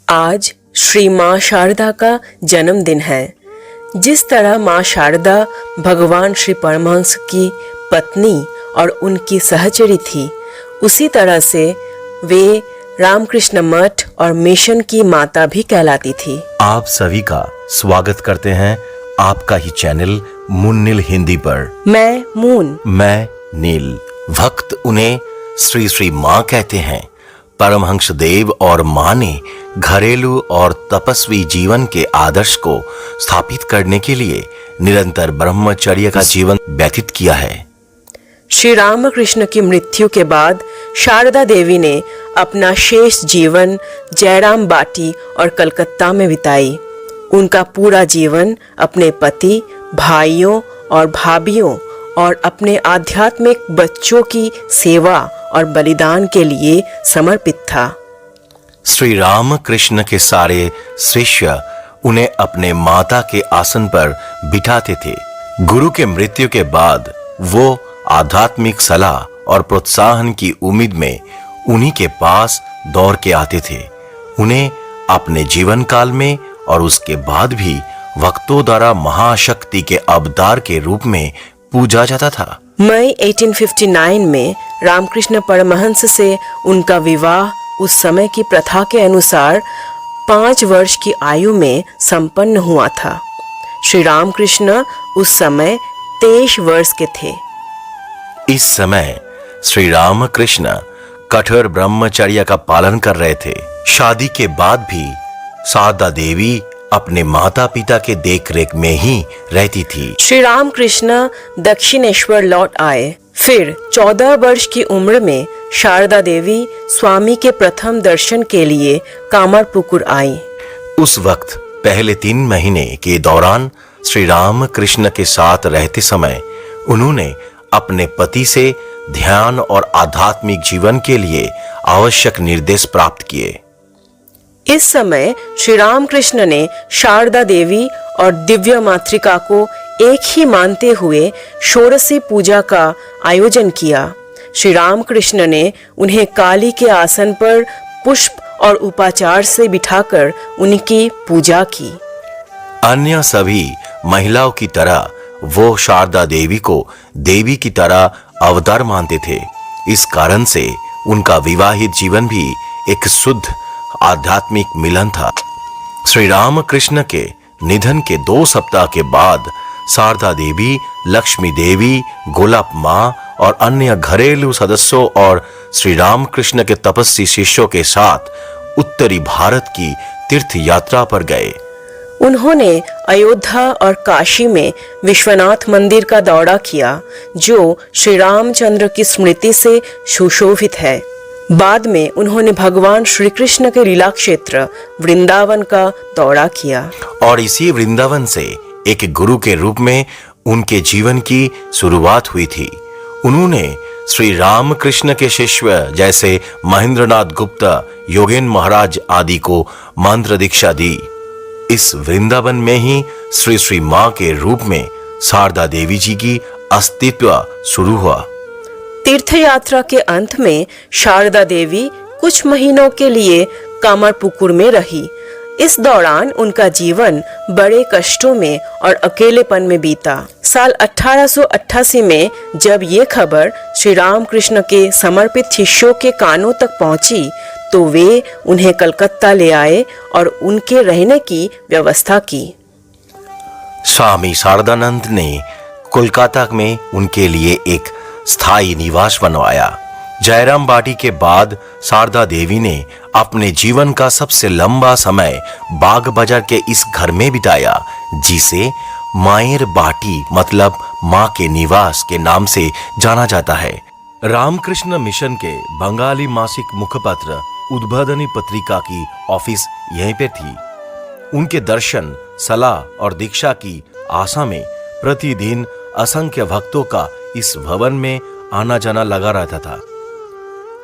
आज श्री माँ शारदा का जन्मदिन है। जिस तरह माँ शारदा भगवान श्री परमहंस की पत्नी और उनकी सहचरी थी, उसी तरह से वे रामकृष्ण मठ और मिशन की माता भी कहलाती थी। आप सभी का स्वागत करते हैं आपका ही चैनल मुन्निल हिंदी पर। मैं मून। मैं नील। भक्त उन्हें श्री श्री माँ कहते हैं। परमहंस देव और माँ ने घरेलू और तपस्वी जीवन के आदर्श को स्थापित करने के लिए निरंतर ब्रह्मचर्य का जीवन व्यतीत किया है। श्री रामकृष्ण की मृत्यु के बाद शारदा देवी ने अपना शेष जीवन जयराम बाटी और कलकत्ता में बिताई। उनका पूरा जीवन अपने पति, भाइयों और भाभियों और अपने आध्यात्मिक बच्चों की सेवा और बलिदान के लिए समर्पित था। श्री राम कृष्ण के सारे शिष्य उन्हें अपने माता के आसन पर बिठाते थे। गुरु के मृत्यु के बाद वो आध्यात्मिक सलाह और प्रोत्साहन की उम्मीद में उन्हीं के पास दौड़ के आते थे। उन्हें अपने जीवन काल में और उसके बाद भी भक्तों द्वारा महाशक्ति के अवतार के रूप में पूजा जाता था। मई 1859 में रामकृष्ण परमहंस से उनका विवाह उस समय की प्रथा के अनुसार 5 वर्ष की आयु में संपन्न हुआ था। श्री रामकृष्ण उस समय 23 वर्ष के थे। इस समय श्री रामकृष्ण कठोर ब्रह्मचर्य का पालन कर रहे थे। शादी के बाद भी शारदा देवी अपने माता पिता के देखरेख में ही रहती थी। श्री रामकृष्ण दक्षिणेश्वर लौट आए। फिर 14 वर्ष की उम्र में शारदा देवी स्वामी के प्रथम दर्शन के लिए कामरपुकुर आई। उस वक्त पहले 3 महीने के दौरान श्री रामकृष्ण के साथ रहते समय उन्होंने अपने पति से ध्यान और आध्यात्मिक जीवन के लिए आवश्यक निर्देश प्राप्त किए। इस समय श्री रामकृष्ण ने शारदा देवी और दिव्य मातृका को एक ही मानते हुए षोडशी पूजा का आयोजन किया। श्री रामकृष्ण ने उन्हें काली के आसन पर पुष्प और उपाचार से बिठाकर उनकी पूजा की। अन्य सभी महिलाओं की तरह वो शारदा देवी को देवी की तरह अवतार मानते थे। इस कारण से उनका विवाहित जीवन भी एक शुद्ध आध्यात्मिक मिलन था। श्री रामकृष्ण के निधन के 2 सप्ताह के बाद शारदा देवी, लक्ष्मी देवी, गोलाब माँ और अन्य घरेलू सदस्यों और श्री रामकृष्ण के तपस्वी शिष्यों के साथ उत्तरी भारत की तीर्थ यात्रा पर गए। उन्होंने अयोध्या और काशी में विश्वनाथ मंदिर का दौरा किया, जो श्री रामचंद्र की स्मृति से सुशोभित है। बाद में उन्होंने भगवान श्री कृष्ण के लीला क्षेत्र वृंदावन का दौरा किया और इसी वृंदावन से एक गुरु के रूप में उनके जीवन की शुरुआत हुई थी। उन्होंने श्री रामकृष्ण के शिष्य जैसे महेंद्रनाथ गुप्ता, योगेन महाराज आदि को मंत्र दीक्षा दी। इस वृंदावन में ही श्री श्री माँ के रूप में शारदा देवी जी की अस्तित्व शुरू हुआ। तीर्थ यात्रा के अंत में शारदा देवी कुछ महीनों के लिए कामरपुकुर में रही। इस दौरान उनका जीवन बड़े कष्टों में और अकेलेपन में बीता। साल 1888 में जब ये खबर श्री रामकृष्ण के समर्पित शिष्यों के कानों तक पहुंची, तो वे उन्हें कलकत्ता ले आए और उनके रहने की व्यवस्था की। स्वामी शारदानंद ने कोलकाता में उनके लिए एक स्थायी निवास बनवाया। जयराम बाटी के बाद शारदा देवी ने अपने जीवन का सबसे लंबा समय बाग बाजार के इस घर में बिताया, जिसे मायर बाटी मतलब माँ के निवास के नाम से जाना जाता है। रामकृष्ण मिशन के बंगाली मासिक मुखपत्र उद्बोधनी पत्रिका की ऑफिस यहीं पे थी। उनके दर्शन, सलाह और दीक्षा की आशा में प्रतिदिन असंख्य भक्तों का इस भवन में आना जाना लगा रहता था।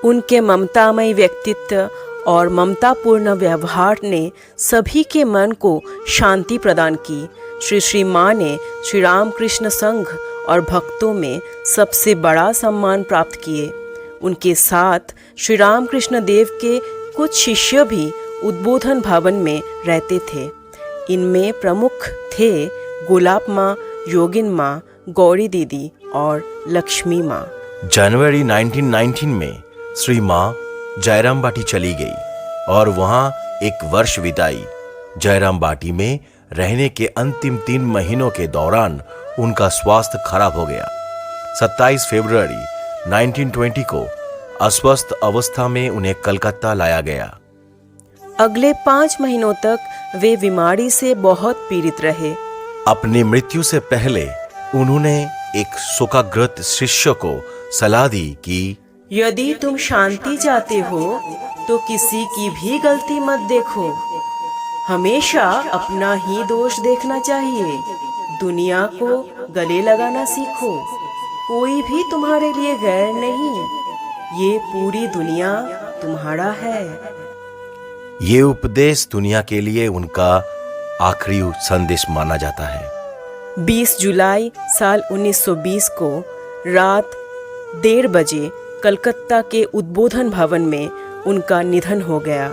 उनके ममतामयी व्यक्तित्व और ममतापूर्ण व्यवहार ने सभी के मन को शांति प्रदान की। श्री श्री माँ ने श्री रामकृष्ण संघ और भक्तों में सबसे बड़ा सम्मान प्राप्त किए। उनके साथ श्री रामकृष्ण देव के कुछ शिष्य भी उद्बोधन भवन में रहते थे। इनमें प्रमुख थे गुलाब माँ, योगिन माँ, गौरी दीदी और लक्ष्मी माँ। जनवरी 1919 में श्री माँ जयराम बाटी चली गई और वहां एक वर्ष बिताई। जयराम बाटी में रहने के अंतिम 3 महीनों के दौरान उनका स्वास्थ्य खराब हो गया। 27 फरवरी 1920 को अस्वस्थ अवस्था में उन्हें कलकत्ता लाया गया। अगले 5 महीनों तक वे बीमारी से बहुत पीड़ित रहे। अपनी मृत्यु से पहले उन्होंने एक शोकाग्रस्त शिष्य को सलाह दी कि यदि तुम शांति चाहते हो तो किसी की भी गलती मत देखो। हमेशा अपना ही दोष देखना चाहिए। दुनिया को गले लगाना सीखो। कोई भी तुम्हारे लिए गैर नहीं। ये पूरी दुनिया तुम्हारा है। ये उपदेश दुनिया के लिए उनका आखिरी संदेश माना जाता है। 20 जुलाई साल 1920 को रात 1:30 बजे कलकत्ता के उद्बोधन भवन में उनका निधन हो गया।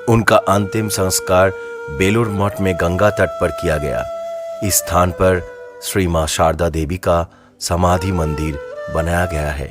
उनका अंतिम संस्कार बेलूर मठ में गंगा तट पर किया गया। इस स्थान पर श्री मां शारदा देवी का समाधि मंदिर बनाया गया है।